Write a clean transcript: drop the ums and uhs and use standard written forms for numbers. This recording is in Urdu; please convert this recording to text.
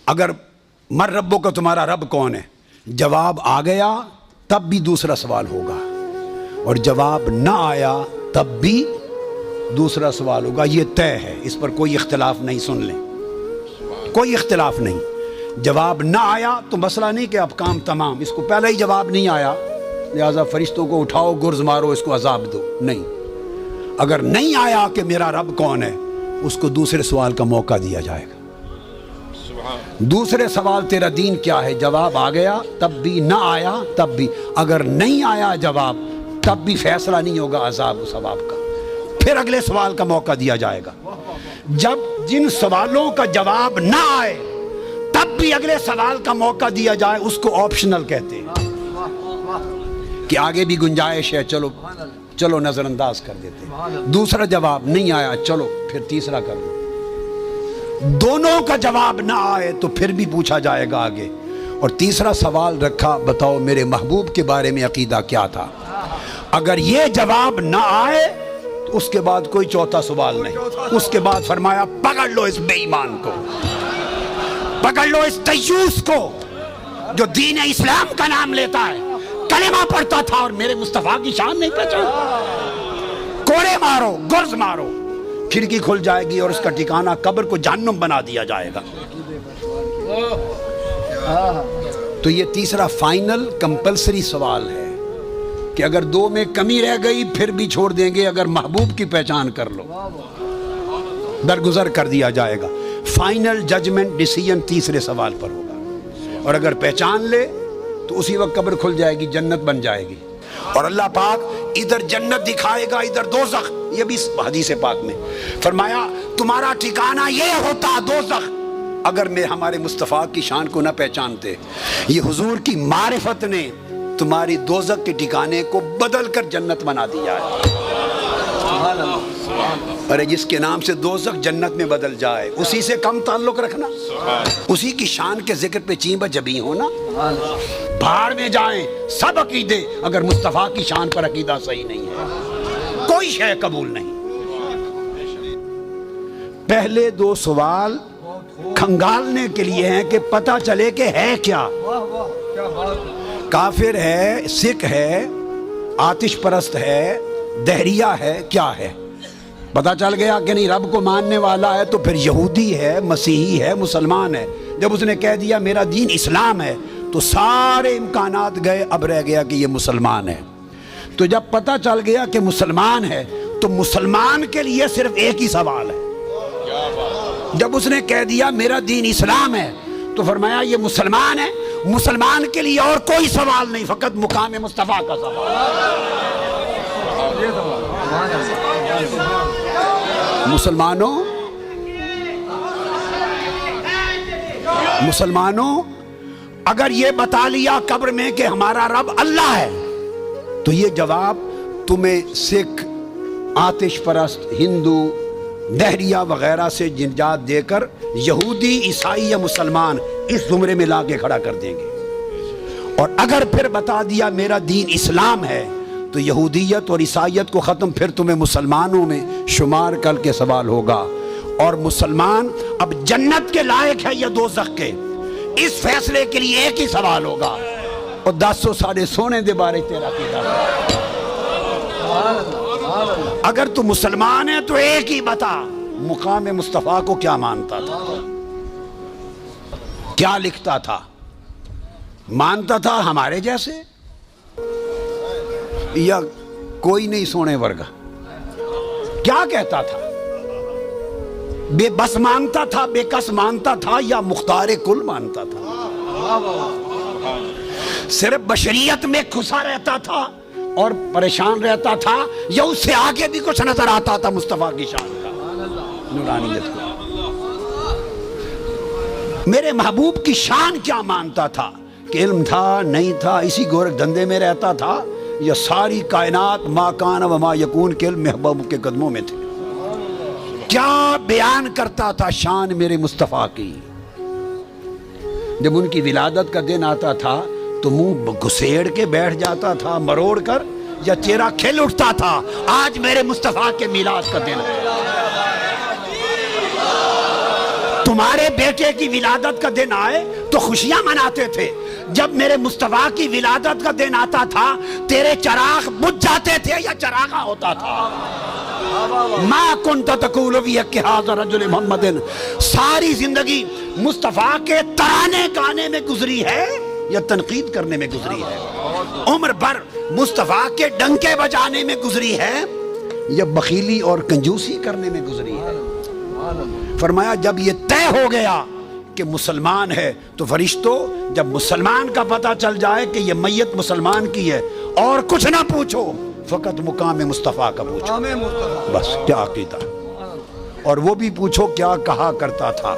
اگر مر ربو کا تمہارا رب کون ہے جواب آ گیا تب بھی دوسرا سوال ہوگا، اور جواب نہ آیا تب بھی دوسرا سوال ہوگا. یہ طے ہے، اس پر کوئی اختلاف نہیں. سن لیں، کوئی اختلاف نہیں. جواب نہ آیا تو مسئلہ نہیں کہ اب کام تمام، اس کو پہلے ہی جواب نہیں آیا لہذا فرشتوں کو اٹھاؤ گرز مارو اس کو عذاب دو. نہیں، اگر نہیں آیا کہ میرا رب کون ہے اس کو دوسرے سوال کا موقع دیا جائے گا. دوسرے سوال تیرا دین کیا ہے، جواب آ گیا تب بھی، نہ آیا تب بھی. اگر نہیں آیا جواب تب بھی فیصلہ نہیں ہوگا عذاب و ثواب کا، پھر اگلے سوال کا موقع دیا جائے گا. جب جن سوالوں کا جواب نہ آئے تب بھی اگلے سوال کا موقع دیا جائے اس کو آپشنل کہتے ہیں کہ آگے بھی گنجائش ہے، چلو نظر انداز کر دیتے ہیں. دوسرا جواب نہیں آیا چلو پھر تیسرا کر لو. دونوں کا جواب نہ آئے تو پھر بھی پوچھا جائے گا آگے. اور تیسرا سوال رکھا، بتاؤ میرے محبوب کے بارے میں عقیدہ کیا تھا. اگر یہ جواب نہ آئے تو اس کے بعد کوئی چوتھا سوال نہیں. اس کے بعد فرمایا پکڑ لو اس بے ایمان کو، پکڑ لو اس دیوس کو جو دین اسلام کا نام لیتا ہے، کلمہ پڑھتا تھا اور میرے مصطفیٰ کی شان نہیں پہچان. کوڑے مارو، گرز مارو، کھڑکی کھل جائے گی اور اس کا ٹھکانہ قبر کو جہنم بنا دیا جائے گا. تو یہ تیسرا فائنل کمپلسری سوال ہے کہ اگر دو میں کمی رہ گئی پھر بھی چھوڑ دیں گے، اگر محبوب کی پہچان کر لو درگزر کر دیا جائے گا. فائنل ججمنٹ ڈیسیجن تیسرے سوال پر ہوگا، اور اگر پہچان لے تو اسی وقت قبر کھل جائے گی، جنت بن جائے گی. اور اللہ پاک ادھر جنت دکھائے گا ادھر دوزخ. یہ بھی حدیث پاک میں فرمایا تمہارا ٹھکانہ یہ ہوتا دوزخ اگر میں ہمارے مصطفیٰ کی شان کو نہ پہچانتے. یہ حضور کی معرفت نے تمہاری دوزخ کے ٹھکانے کو بدل کر جنت بنا دیا ہے. ارے جس کے نام سے دوزخ جنت میں بدل جائے اسی سے کم تعلق رکھنا، اسی کی شان کے ذکر پہ چیمبا جبیں ہونا. بھاڑ میں جائیں سب عقیدے، اگر مصطفیٰ کی شان پر عقیدہ صحیح نہیں ہے کوئی شے قبول نہیں. پہلے دو سوال کھنگالنے کے لیے ہیں کہ پتہ چلے کہ ہے کیا. کافر ہے، سکھ ہے، آتش پرست ہے، دہریہ ہے، کیا ہے. پتہ چل گیا کہ نہیں رب کو ماننے والا ہے تو پھر یہودی ہے، مسیحی ہے، مسلمان ہے. جب اس نے کہہ دیا میرا دین اسلام ہے تو سارے امکانات گئے، اب رہ گیا کہ یہ مسلمان ہے. تو جب پتہ چل گیا کہ مسلمان ہے تو مسلمان کے لیے صرف ایک ہی سوال ہے. جب اس نے کہہ دیا میرا دین اسلام ہے تو فرمایا یہ مسلمان ہے، مسلمان کے لیے اور کوئی سوال نہیں، فقط مقام مصطفیٰ کا سوال. مسلمانوں اگر یہ بتا لیا قبر میں کہ ہمارا رب اللہ ہے تو یہ جواب تمہیں سکھ، آتش پرست، ہندو، دہریہ وغیرہ سے نجات دے کر یہودی، عیسائی یا مسلمان اس زمرے میں لا کے کھڑا کر دیں گے. اور اگر پھر بتا دیا میرا دین اسلام ہے تو یہودیت اور عیسائیت کو ختم، پھر تمہیں مسلمانوں میں شمار کر کے سوال ہوگا. اور مسلمان اب جنت کے لائق ہے یا دوزخ کے، اس فیصلے کے لیے ایک ہی سوال ہوگا. اور 10 ساڑھے سونے دے بارے تیرا کیا. اگر تو مسلمان ہے تو ایک ہی بتا مقام مصطفیٰ کو کیا مانتا تھا، کیا لکھتا تھا. مانتا تھا ہمارے جیسے یا کوئی نہیں سونے ورگا؟ کیا کہتا تھا؟ بے بس مانتا تھا، بے کس مانتا تھا یا مختار کل مانتا تھا؟ صرف بشریت میں کھسا رہتا تھا اور پریشان رہتا تھا یا اس سے آگے بھی کچھ نظر آتا تھا مصطفیٰ کی شان کا، نورانیت کو؟ میرے محبوب کی شان کیا مانتا تھا کہ علم تھا نہیں تھا، اسی گورکھ دھندے میں رہتا تھا یا ساری کائنات ما کان و ما یکون کے علم محبوب کے قدموں میں تھے؟ کیا بیان کرتا تھا شان میرے مصطفیٰ کی؟ جب ان کی ولادت کا دن آتا تھا تو منہ گھسیڑ کے بیٹھ جاتا تھا مروڑ کر، یا چہرہ کھل اٹھتا تھا آج میرے مصطفیٰ کے میلاد کا دن ہے؟ تمہارے بیٹے کی ولادت کا دن آئے تو خوشیاں مناتے تھے، جب میرے مصطفیٰ کی ولادت کا دن آتا تھا تیرے چراغ بجھ جاتے تھے یا چراغاں ہوتا تھا۔ ما کنت تقول فی حق ھذا الرجل محمد، ساری زندگی مصطفیٰ کے ترانے گانے میں گزری ہے یا تنقید کرنے میں گزری ہے؟ عمر بھر مصطفیٰ کے ڈنکے بجانے میں گزری ہے یا بخیلی اور کنجوسی کرنے میں گزری ہے؟ فرمایا جب یہ طے ہو گیا کہ مسلمان ہے تو فرشتوں، جب مسلمان کا پتہ چل جائے کہ یہ میت مسلمان کی ہے اور کچھ نہ پوچھو، فقط مقام مصطفیٰ کا پوچھو، بس کیا عقیدہ، اور وہ بھی پوچھو کیا کہا کرتا تھا۔